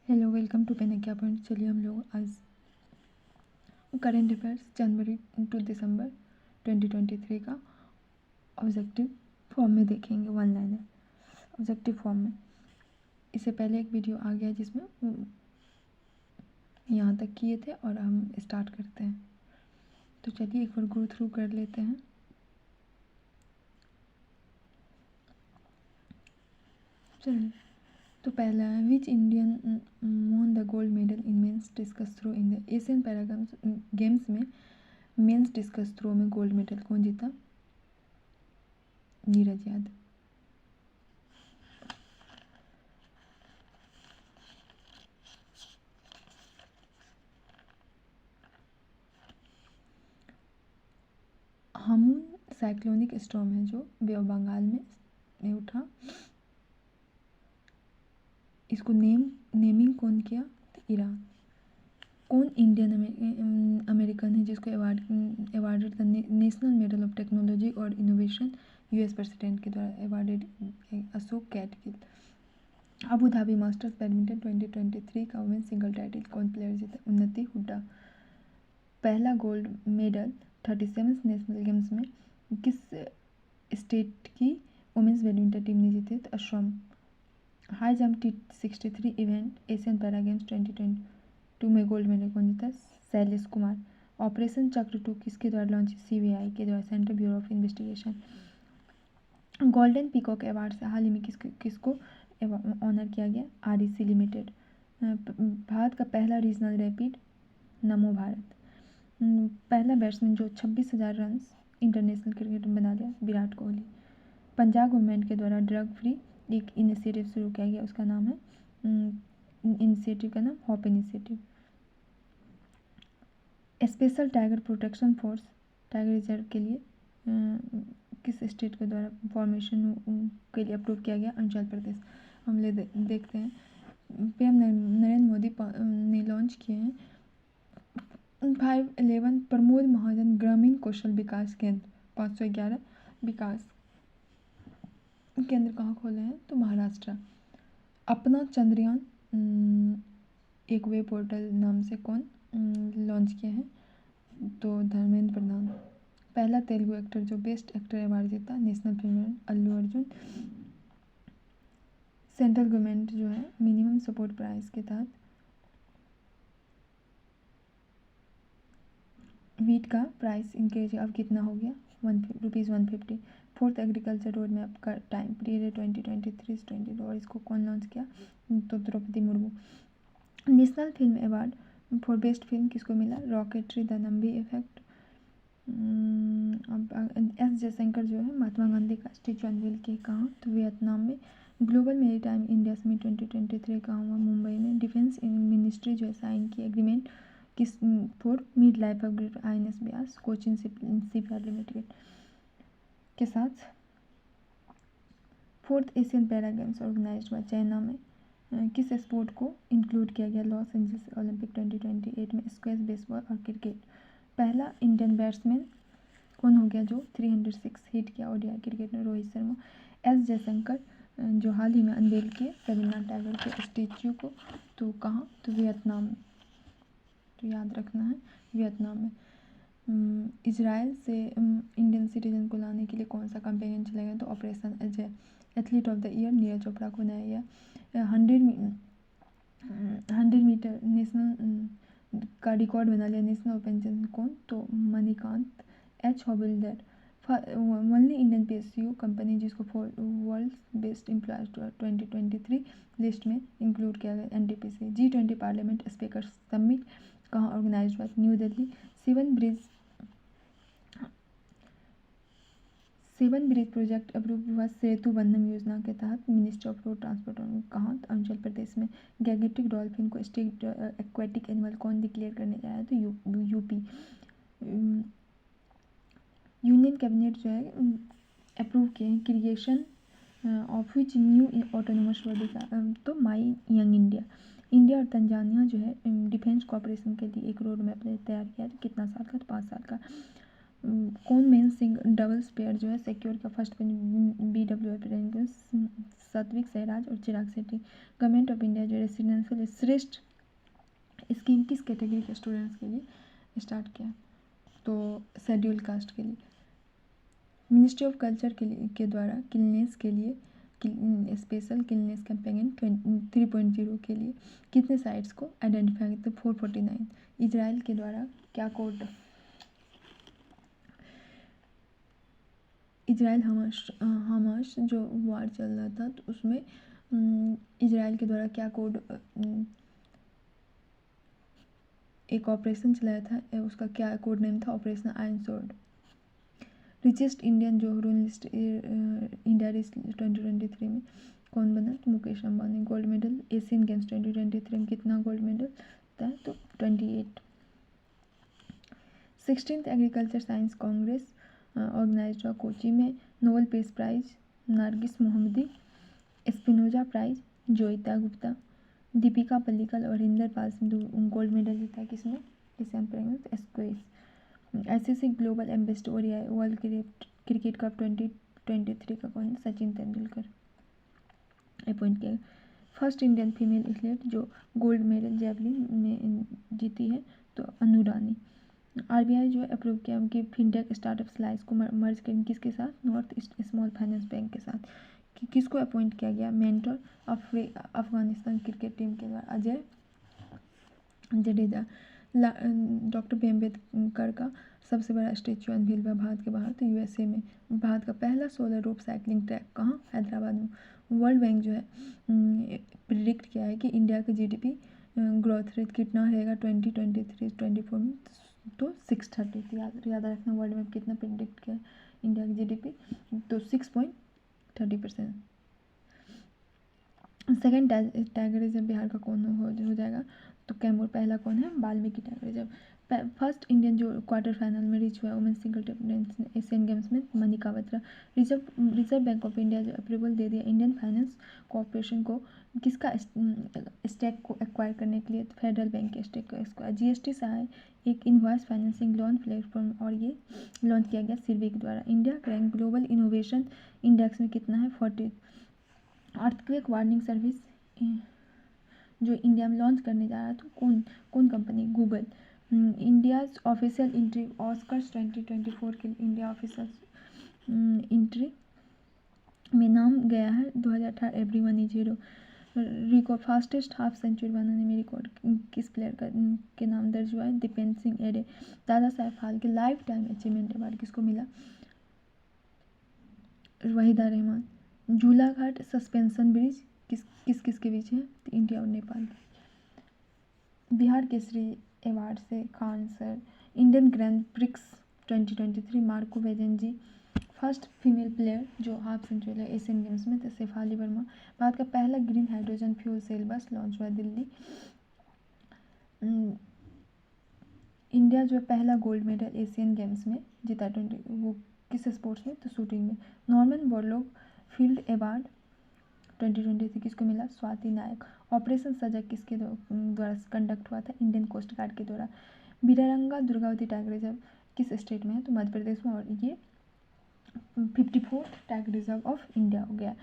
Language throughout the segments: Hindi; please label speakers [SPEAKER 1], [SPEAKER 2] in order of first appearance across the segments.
[SPEAKER 1] हेलो, वेलकम टू पेनकिया पॉइंट। चलिए हम लोग आज करेंट अफेयर्स जनवरी टू दिसंबर 2023 का ऑब्जेक्टिव फॉर्म में देखेंगे। वन लाइनर ऑब्जेक्टिव फॉर्म में। इससे पहले एक वीडियो आ गया जिसमें यहाँ तक किए थे और हम स्टार्ट करते हैं। तो चलिए एक बार गो थ्रू कर लेते हैं। चलिए, तो पहला है which Indian won the gold medal in men's discus throw in the Asian para games में मेंस डिस्कस थ्रो में गोल्ड मेडल कौन जीता? Neeraj Yadav. Hamoon cyclonic storm है जो बे ऑफ बंगाल में उठा। इसको नेमिंग कौन किया? तो ईरान। कौन इंडियन अमेरिकन है जिसको awarded the National Medal of Technology और इनोवेशन यूएस प्रेसिडेंट के द्वारा awarded? Ashok Gadgil. Abu Dhabi Masters badminton 2023 का वुमेन सिंगल टाइटल कौन प्लेयर जीता? उन्नति हुड्डा। पहला gold medal 37th national games में किस स्टेट की वुमेन्स बैडमिंटन टीम ने जीते? तो Assam. High jump T63 event Asian para games 2022 में गोल्ड मेडल कौन जीता? शैलेश कुमार। ऑपरेशन चक्र 2 किसके द्वारा लॉन्च? सीबीआई के द्वारा, central bureau of investigation. Golden peacock award से हाल ही में किसको ऑनर किया गया? REC limited. भारत का पहला रीजनल रैपिड नमो भारत। पहला बैट्समैन जो 26,000 रन इंटरनेशनल क्रिकेट में बना लिया? विराट कोहली। पंजाब गवर्नमेंट के द्वारा ड्रग फ्री एक इनिशिएटिव शुरू किया गया, उसका नाम है इनिशिएटिव का नाम hop initiative. Special tiger protection force tiger reserve के लिए किस स्टेट के द्वारा फॉर्मेशन के लिए अप्रूव किया गया? अरुणाचल प्रदेश। हम देखते हैं पीएम नरेंद्र मोदी ने लॉन्च किए हैं 511 प्रमोद महाजन ग्रामीण कौशल विकास केंद्र 511 विकास केंद्र कहाँ खोले हैं? तो महाराष्ट्र। अपना चंद्रयान एक वेब पोर्टल नाम से कौन लॉन्च किए हैं? तो धर्मेंद्र प्रधान। पहला तेलुगु एक्टर जो बेस्ट एक्टर अवार्ड जीता? National film Allu Arjun. Central government जो है मिनिमम सपोर्ट प्राइस के तहत वीट का प्राइस इंक्रीज अब कितना हो गया? ₹150। फोर्थ एग्रीकल्चर रोड मैप का टाइम पीरियड है 2023 से 2022 और इसको कौन लॉन्च किया? तो Draupadi Murmu. National film award for best film किसको मिला? Rocketry the Nambi effect. S Jaishankar जो है महात्मा गांधी का स्टैचू अनवील किए कहाँ? तो वियतनाम में। ग्लोबल मेरीटाइम इंडिया समिट 2023 कहाँ हुआ? मुंबई में। डिफेंस मिनिस्ट्री जो है साइन की एग्रीमेंट किस for mid life upgrade INS Vyas Cochin shipyard limited के साथ। Fourth Asian para games organised हुआ चाइना में किस स्पोर्ट को इंक्लूड किया गया? लॉस एंजल्स ओलंपिक 2028 में स्क्वैश, बेसबॉल और क्रिकेट। पहला इंडियन बैट्समैन कौन हो गया जो 306 हिट किया ODI क्रिकेट में? रोहित शर्मा। एस जयशंकर जो हाल ही में अनवेल किए रविन्द्रनाथ टैगोर के स्टेच्यू को, तो कहाँ? तो वियतनाम में। तो याद रखना है वियतनाम में। इजराइल से इंडियन सिटीजन को लाने के लिए कौन सा कैंपेन चलेगा? तो operation Ajay. Athlete of the year Neeraj Chopra को बनाया गया। 100 मीटर नेशनल का रिकॉर्ड बना लिया नेशनल ओपन चैंपियन कौन? तो Manikanth H Hoblidar. Only Indian PSU company जिसको वर्ल्ड बेस्ट एम्प्लॉयज 2023 लिस्ट में इंक्लूड किया गया NTPC। G20 parliament speaker summit कहाँ ऑर्गेनाइज हुआ? New Delhi. Seven bridge project approve हुआ सेतु बंधन योजना के तहत मिनिस्ट्री ऑफ रोड ट्रांसपोर्ट कहाँ? अरुणाचल प्रदेश में। गैगेटिक डॉल्फिन को स्टेट एक्वेटिक एनिमल कौन डिक्लेयर करने जा रहा है? तो यूपी। यूनियन कैबिनेट जो है अप्रूव किए हैं creation of which new autonomous body का? तो माई यंग इंडिया। इंडिया और तंजानिया जो है डिफेंस कॉपरेशन के लिए एक रोड मैप तैयार किया है। कितना साल का? तो 5 साल का। कौन मेन सिंग डबल्स पेयर जो है सिक्योर का फर्स्ट BWF रैंक में सात्विक सहराज और Chirag Shetty. Government of India जो रेसिडेंशियल श्रेष्ठ स्कीम किस कैटेगरी के स्टूडेंट्स के लिए स्टार्ट किया, तो शेड्यूल कास्ट के लिए। मिनिस्ट्री ऑफ कल्चर के द्वारा किलनेस के लिए स्पेशल किलनेस कैंपेन 3.0 के लिए कितने साइट्स को आइडेंटिफाई करते? 449। इजराइल के द्वारा क्या कोड, इजराइल हमास जो वार चल रहा था तो उसमें इजराइल के द्वारा क्या कोड एक ऑपरेशन चलाया था, उसका क्या कोड नेम था? Operation iron sword. Richest Indian जो रून लिस्ट इंडिया लिस्ट 2023 में कौन बना? तो Mukesh Ambani. Gold medal Asian games 2023 में कितना गोल्ड मेडल था? तो 28। 16th agriculture science Congress organised हुआ कोची में। Nobel peace prize Narges Mohammadi. Spinoza prize Joyeeta Gupta. Dipika Pallikal और हिंदर पाल सिंधु गोल्ड मेडल जीता किसमें? Asian squash. ICC global ambassador ODI world cricket cup 2023 का कौन है? सचिन तेंदुलकर अपॉइंट किया। फर्स्ट इंडियन फीमेल एथलीट जो गोल्ड मेडल जेवलिन में जीती है तो अनु रानी। RBI जो अप्रूव किया कि फिनटेक स्टार्टअप स्लाइस को मर्ज करेंगे किसके साथ? North east small finance bank के साथ। किसको अपॉइंट किया गया मेंटर अफगानिस्तान क्रिकेट टीम के द्वारा? अजय जडेजा। डॉक्टर बी अम्बेडकर का सबसे बड़ा स्टेचू अनवील हुआ भारत के बाहर तो USA में। भारत का पहला सोलर रोप साइकिलिंग ट्रैक कहाँ? हैदराबाद में। वर्ल्ड बैंक जो है प्रिडिक्ट किया है कि इंडिया का GDP ग्रोथ रेट कितना रहेगा 2023-24 में? तो 630। याद रखना वर्ल्ड बैंक कितना प्रिडिक्ट किया है इंडिया की GDP? तो 6.30%। सेकेंड टाइगर रिजर्व बिहार का कौन हो जाएगा? तो कैमूर। पहला कौन है? Valmiki tiger reserve. First Indian जो क्वार्टर फाइनल में रीच हुआ women single table Asian Games में Manika Batra. Reserve Bank of India जो अप्रूवल दे दिया इंडियन फाइनेंस कॉर्पोरेशन को किसका स्टेक को एक्वायर करने के लिए? फेडरल बैंक के स्टेक को एक्वायर। GST सहाय एक इनवॉइस फाइनेंसिंग लोन प्लेटफॉर्म और ये लॉन्च किया गया सिरवी के द्वारा। इंडिया का रैंक ग्लोबल इनोवेशन इंडेक्स में कितना है? 40। अर्थक्वेक वार्निंग सर्विस जो इंडिया में लॉन्च करने जा रहा था कौन company? Google. India's official entry Oscars 2024 के लिए इंडिया ऑफिशियल एंट्री में नाम गया है 2018 everyone is hero. Record fastest half century बनाने में रिकॉर्ड किस प्लेयर के नाम दर्ज हुआ है? Dipendra Singh Airee. Dada Saheb Phalke lifetime achievement award किसको मिला? वहीदा रहमान। झूला घाट सस्पेंशन ब्रिज किस के बीच है? तो इंडिया और नेपाल। बिहार केसरी अवार्ड से Khan sir. Indian Grand Prix 2023 Marco वेजेंजी। फर्स्ट फीमेल प्लेयर जो हाफ सेंचुरी एशियन गेम्स में थे शेफाली वर्मा। भारत का पहला green hydrogen fuel cell bus launch हुआ दिल्ली। इंडिया जो पहला गोल्ड मेडल एशियन गेम्स में जीता 20 वो किस स्पोर्ट्स में? तो शूटिंग में। नॉर्मन बोरलॉग फील्ड अवार्ड 2023 किसको मिला? स्वाति नायक। ऑपरेशन सजग किसके द्वारा कंडक्ट हुआ था? इंडियन कोस्ट गार्ड के द्वारा। बीरारंगा दुर्गावती टाइगर रिजर्व किस स्टेट में है? तो मध्य प्रदेश में और ये 54th tiger reserve of India हो गया।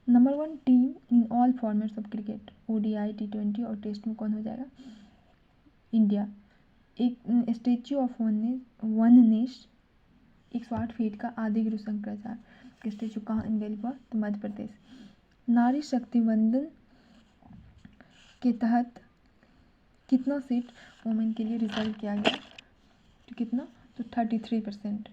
[SPEAKER 1] Number 1 team in all formats of cricket ODI T20 और टेस्ट में कौन हो जाएगा? इंडिया। एक स्टेच्यू ऑफ वननेस 108 फीट का आदि गुरु शंकराचार्य का स्टेच्यू कहाँ अनवेल हुआ? तो मध्य प्रदेश। नारी शक्ति वंदन के तहत कितना सीट वुमेन के लिए रिजर्व किया गया? तो कितना? तो 33%।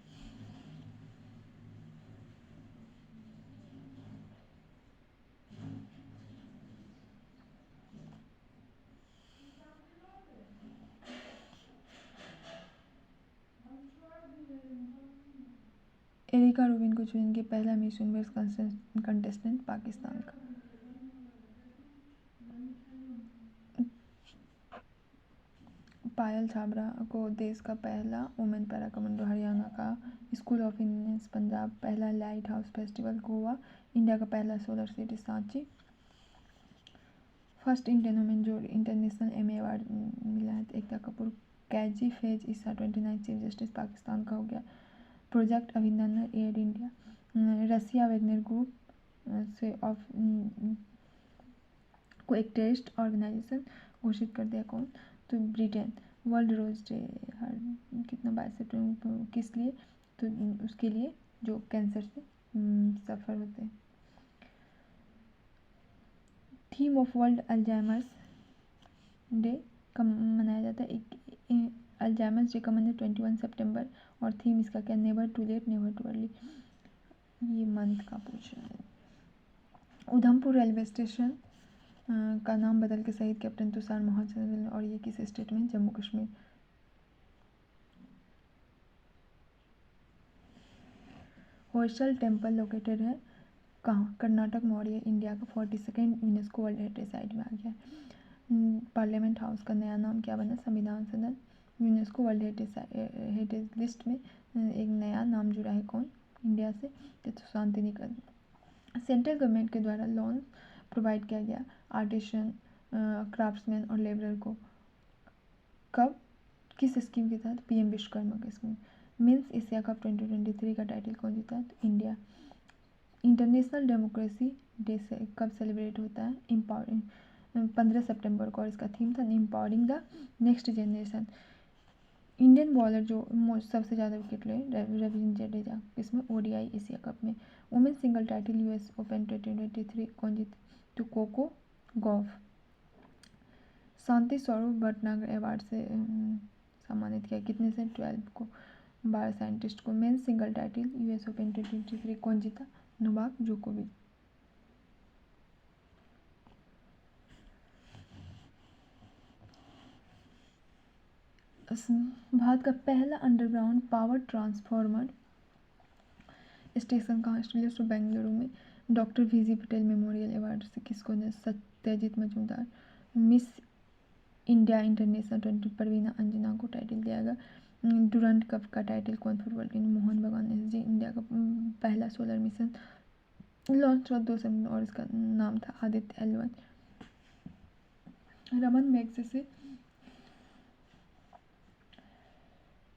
[SPEAKER 1] एरिका रूबिन को चुनेंगे पहला मिस यूनिवर्स कंटेस्टेंट पाकिस्तान का। पायल छाबरा को देश का पहला वुमेन पैरा कमांडो हरियाणा का। School of engineers Punjab. पहला lighthouse festival Goa. India का पहला solar city Sanchi. First Indian women जो इंटरनेशनल एमी अवार्ड मिला है एकता कपूर। कैजी फेज ईसा 29 चीफ जस्टिस पाकिस्तान का हो गया। Project Abhinandan Air India. Russia Wagner group से ऑफ को एक टेररिस्ट ऑर्गेनाइजेशन घोषित कर दिया। कौन? तो ब्रिटेन। वर्ल्ड रोज डे हर कितना 22 सितंबर को किस लिए? तो उसके लिए जो कैंसर से सफ़र होते हैं। Theme of world Alzheimer's day कब मनाया जाता है? अल्जाइमर्स डे का मन 21 सितंबर और थीम इसका क्या? Never too late never too early. ये मंथ का पूछ रहा है। उधमपुर रेलवे स्टेशन का नाम बदल के शहीद कैप्टन तुषार महाजन, और ये किस स्टेट में? जम्मू कश्मीर। होयसल टेम्पल लोकेटेड है कहाँ? कर्नाटक में, और ये इंडिया का 42nd UNESCO world heritage site में आ गया है। पार्लियामेंट हाउस का नया नाम क्या बना? संविधान सदन। यूनेस्को वर्ल्ड हेरिटेज लिस्ट में एक नया नाम जुड़ा है। कौन? इंडिया से। तो शांति निकेतन। सेंट्रल गवर्नमेंट के द्वारा लोन प्रोवाइड किया गया आर्टिसन, क्राफ्ट्समैन और लेबरर को कब, किस स्कीम के तहत? पीएम विश्वकर्मा की स्कीम। मेंस एशिया कप 2023 का टाइटल कौन जीता? तो इंडिया। इंटरनेशनल डेमोक्रेसी डे से कब सेलिब्रेट होता है? 15 सितंबर को, और इसका थीम था empowering the next generation. Indian bowler जो सबसे ज़्यादा विकेट ले, रविंद्र जडेजा, इसमें ओडीआई एशिया कप में। Women single title US Open 2023 कौन जीते? तो Coco Gauff. Shanti Swarup Bhatnagar award से सम्मानित किया कितने से? 12 को। बायो साइंटिस्ट को। Men single title US Open 2023 कौन जीता? नोवाक जोकोविच। भारत का पहला अंडरग्राउंड पावर ट्रांसफार्मर स्टेशन कहाँ? ऑस्ट्रेलिया टू बेंगलुरु में। Doctor VG Patel memorial award से किसको ने? Satyajit Majumdar. Miss India international 20 Praveena Anjana को टाइटल दिया गया। डुरंट कप का टाइटल कौन? Football team Mohun Bagan SG. India का पहला सोलर मिशन लॉन्च हुआ 2 सितंबर और इसका नाम था Aditya L1। Raman Magsaysay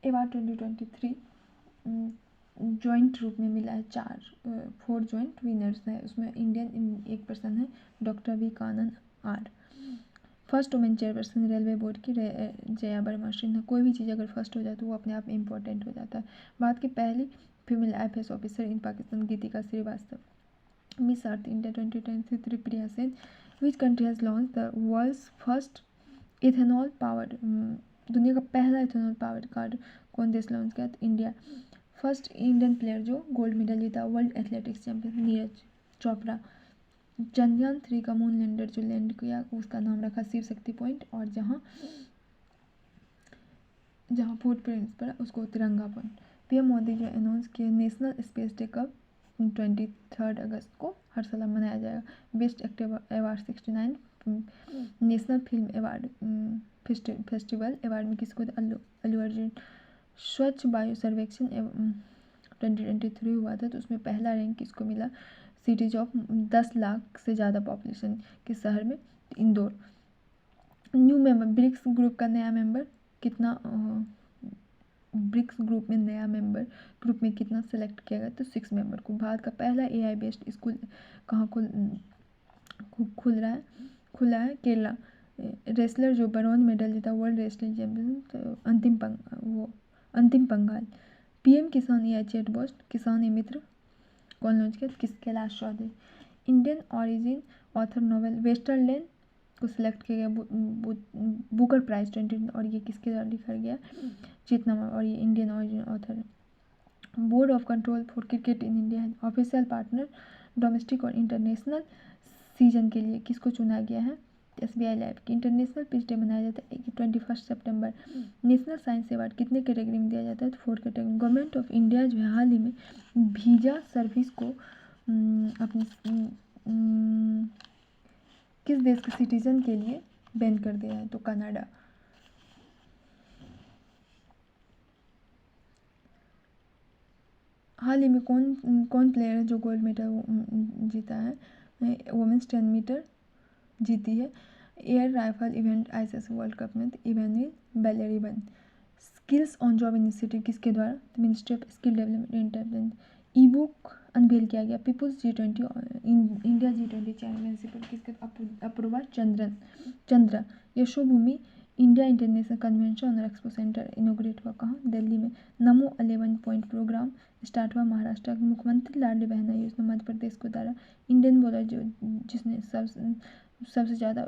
[SPEAKER 1] award 2023 joint रूप में मिला है। 4 जॉइंट विनर्स हैं, उसमें इंडियन एक पर्सन है, doctor V Kannan R. First women chairperson railway board की जया वर्मा सिन्हा। कोई भी चीज़ अगर फर्स्ट हो जाए तो वो अपने आप इम्पोर्टेंट हो जाता है। भारत की पहली female IPS officer in Pakistan Geetika Srivastava. Miss Earth India 2023 Tripriya Sen. Which country has launch the world's first ethanol powered, दुनिया का पहला इथेनॉल पावर्ड कार कौन देश लॉन्च किया? इंडिया। फर्स्ट इंडियन प्लेयर जो गोल्ड मेडल जीता world athletics champion Neeraj Chopra. Chandrayaan 3 का मून लैंडर जो लैंड किया उसका नाम रखा शिव शक्ति पॉइंट, और जहाँ फुटप्रिंट्स पर उसको तिरंगा पॉइंट। पीएम मोदी जो अनाउंस किया नेशनल स्पेस डे कब? 23 अगस्त को हर साल मनाया जाएगा। Best actor award 69। National film award festival award में किसको? अल्लू अर्जुन। स्वच्छ वायु सर्वेक्षण 2023 हुआ था, तो उसमें पहला रैंक किसको मिला? सिटीज ऑफ 10 लाख से ज़्यादा पॉपुलेशन के शहर में Indore. New member BRICS group का नया मेंबर कितना? ब्रिक्स ग्रुप में नया मेंबर ग्रुप में कितना सेलेक्ट किया गया? तो 6 मेंबर को। भारत का पहला AI बेस्ड स्कूल कहाँ खुला है? केरला। रेसलर जो ब्रोंज मेडल जीता वर्ल्ड रेसलिंग चैंपियन, तो Antim Panghal. PM Kisan AI chatbot Kisan e Mitra कौन लॉन्च किया? Kailash Choudhary. Indian origin author novel Western Lane को सिलेक्ट किया गया बुकर प्राइज 20, और ये किसके द्वारा लिखा गया? चेतनामा, और ये इंडियन ऑरिजिन ऑथर है। Board of control for cricket in India है ऑफिशियल पार्टनर डोमेस्टिक और इंटरनेशनल सीजन के लिए किसको चुना गया है? SBI लाइफ की। इंटरनेशनल पिच डे मनाया जाता है 21 सितंबर। नेशनल साइंस अवार्ड कितने कैटेगरी में दिया जाता है? तो 4 कैटेगरी। गवर्नमेंट ऑफ इंडिया जो है हाल ही में वीजा सर्विस को अपनी किस देश के सिटीजन के लिए बैन कर दिया है? तो कनाडा। हाल ही में कौन प्लेयर है जो गोल्ड मेडल जीता है? वुमेन्स 10 मीटर जीती है। Air rifle event ICC world cup में Elavenil Valarivan. Skills on job initiative किसके द्वारा? Ministry of Skill Development and Talent. E book unveil किया गया। People's G20 India G20 championship किसके? Apurva Chandra. Yashobhoomi India International Convention और एक्सपो सेंटर इनोग्रेट हुआ कहाँ? दिल्ली में। नमो 11 पॉइंट प्रोग्राम स्टार्ट हुआ महाराष्ट्र। मुख्यमंत्री लाडली बहना योजना मध्य प्रदेश को द्वारा। इंडियन बॉलर जिसने सबसे ज़्यादा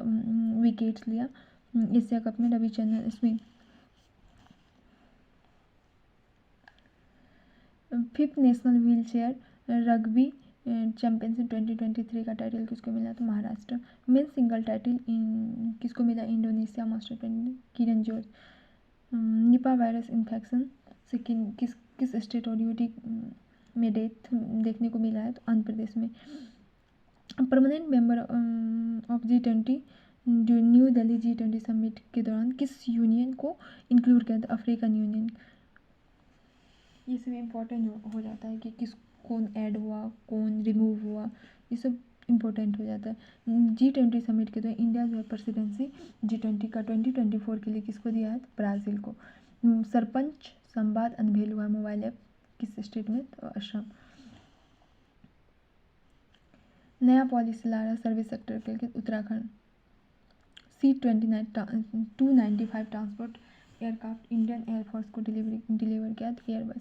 [SPEAKER 1] विकेट्स लिया एशिया कप में, Ravichandran Ashwin. Fifth national wheel chair rugby championship 2023 का टाइटल किसको मिला? तो महाराष्ट्र। मेन सिंगल टाइटल किसको मिला? इंडोनेशिया मास्टर 20 किरण जॉर्ज। निपा वायरस इन्फेक्शन से किस स्टेट और यूटी में डेथ देखने को मिला है? तो आंध्र प्रदेश में। परमानेंट मेंबर ऑफ G20 जो न्यू दिल्ली G20 समिट के दौरान किस यूनियन को इंक्लूड किया था? African union. ये सब इम्पोर्टेंट हो जाता है कि कौन ऐड हुआ, कौन रिमूव हुआ, ये सब इम्पोर्टेंट हो जाता है। G20 समिट के दौरान इंडिया जो है प्रेसिडेंसी G20 का 2024 के लिए किसको दिया है? तो ब्राज़ील को। सरपंच संवाद अनवेल हुआ मोबाइल ऐप किस स्टेट में? तो असम। नया पॉलिसी ला रहा सर्विस सेक्टर के लिए Uttarakhand. C-295 transport aircraft Indian air force को डिलीवर किया था Airbus.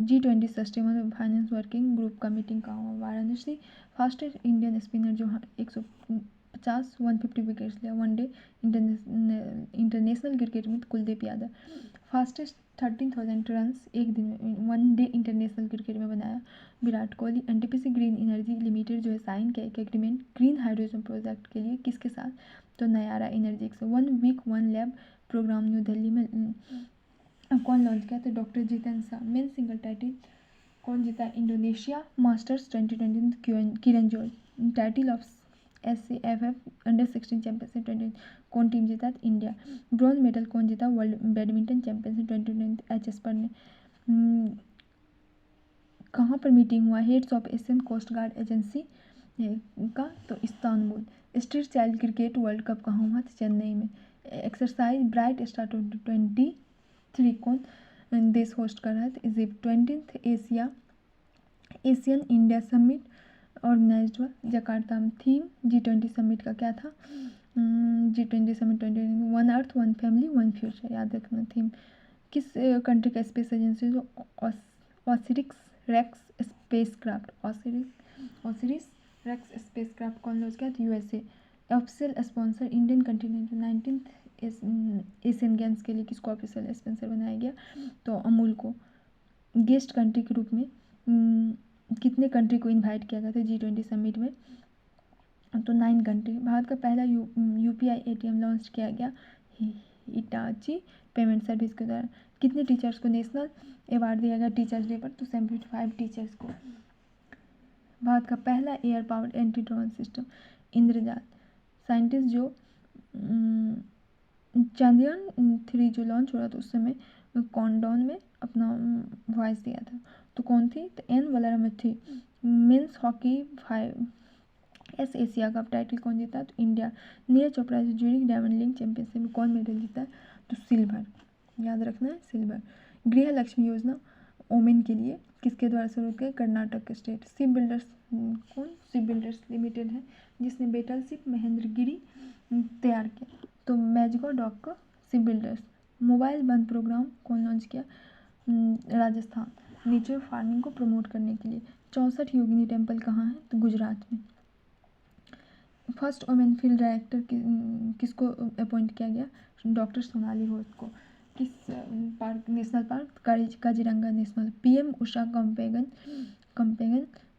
[SPEAKER 1] G20 sustainable finance working group का मीटिंग कहाँ हुआ? वाराणसी। फास्टेस्ट इंडियन स्पिनर जो 150 विकेट्स लिया वनडे इंटरनेशनल क्रिकेट में कुलदीप यादव। फास्टेस्ट 13,000 रन एक दिन में वनडे इंटरनेशनल क्रिकेट में बनाया Virat Kohli. NTPC green energy limited जो है साइन किया एक एग्रीमेंट ग्रीन हाइड्रोजन प्रोजेक्ट के लिए किसके साथ? तो Nayara energies. 1 week 1 lab programme New Delhi में कौन लॉन्च किया? तो doctor Jitendra Shah. Men single title कौन जीता? Indonesia Masters 2020 Kiran George. Title of SCFF under 16 championship 20 कौन टीम जीता? इंडिया। ब्रॉन्ज मेडल कौन जीता? वर्ल्ड बैडमिंटन चैंपियनशिप 2020 HS पर ने। कहाँ पर मीटिंग हुआ? Heads of Asian coast guard agency का तो Istanbul. Street child cricket world cup कहाँ हुआ? तो चेन्नई में। एक्सरसाइज ब्राइट स्टार 2023 कौन देश होस्ट कर रहा है? तो Egypt. 20th Asian India summit organised हुआ जकार्ता में। थीम G20 समिट का क्या था? G20 summit 2020 one earth one family one future याद रखना थीम। किस कंट्री का स्पेस एजेंसी जो Osiris Rex spacecraft Osiris Rex spacecraft कौन लॉन्च किया? तो USA। Official sponsor Indian continent 19th Asian games के लिए किसको ऑफिशियल स्पॉन्सर बनाया गया? तो अमूल को। गेस्ट कंट्री के रूप में कितने कंट्री को इनवाइट किया गया था G20 समिट में? तो 9 कंट्री। भारत का पहला UPI ATM लॉन्च किया गया हिटाची पेमेंट सर्विस के द्वारा। कितने टीचर्स को नेशनल अवार्ड दिया गया टीचर्स डे पर? तो 75 टीचर्स को। भारत का पहला air powered anti drone system Indrajaal. Scientist जो चांद्रयान 3 जो लॉन्च हो रहा था उस समय कॉन्डोन में अपना वॉइस दिया था तो कौन थी? तो N वलरम थी। Men's hockey 5 Asia cup title कौन जीता? तो इंडिया। नीरज चोपड़ा जो ज्यूरिख डायमंड लीग चैंपियनशिप में कौन मेडल जीता? तो सिल्वर। याद रखना है सिल्वर। गृह लक्ष्मी योजना ओमेन के लिए किसके द्वारा शुरू की? कर्नाटक के स्टेट। शिप बिल्डर्स कौन? शिप बिल्डर्स लिमिटेड है जिसने बेटलशिप महेंद्रगिरी तैयार किया। तो मैजिको डॉक का शिप बिल्डर्स। मोबाइल बंद प्रोग्राम कौन लॉन्च किया? राजस्थान। नेचर फार्मिंग को प्रमोट करने के लिए। 64 योगिनी टेम्पल कहाँ है? तो गुजरात में। फर्स्ट वुमेन फील्ड डायरेक्टर किसको अपॉइंट किया गया? डॉक्टर सोनाली घोष को। किस park national park? Kaziranga national. PM Usha campaign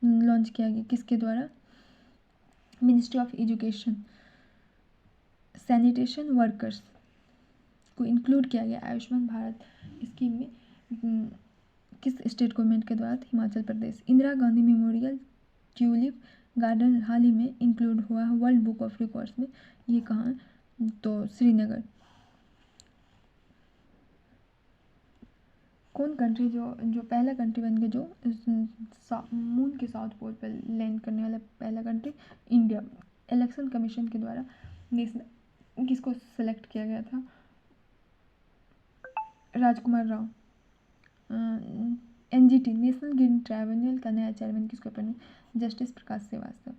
[SPEAKER 1] launch किया गया किसके द्वारा? Ministry of education. Sanitation workers को इंक्लूड किया गया आयुष्मान भारत स्कीम में किस स्टेट गवर्नमेंट के द्वारा? Himachal Pradesh. Indira Gandhi memorial tulip garden हाल ही में इंक्लूड हुआ है वर्ल्ड बुक ऑफ रिकॉर्ड्स में। ये कहाँ है? तो श्रीनगर। कौन कंट्री जो पहला कंट्री बन गया जो मून के साउथ पोल पर लैंड करने वाला पहला कंट्री? इंडिया। इलेक्शन कमीशन के द्वारा किसको सेलेक्ट किया गया था? Rajkumar Rao. NGT National Green Tribunal का नया चेयरमैन किसको appoint? Justice Prakash Srivastava.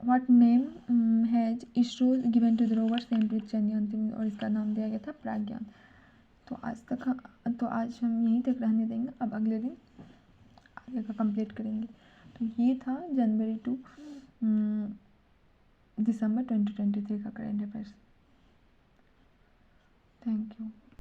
[SPEAKER 1] What name has ISRO given to the rover sent with Chandrayaan, और इसका नाम दिया गया था प्रज्ञान। तो आज हम यहीं तक रहने देंगे, अब अगले दिन आगे का कंप्लीट करेंगे। तो ये था जनवरी टू दिसंबर 2023 का करेंट अफेयर्स। Thank you.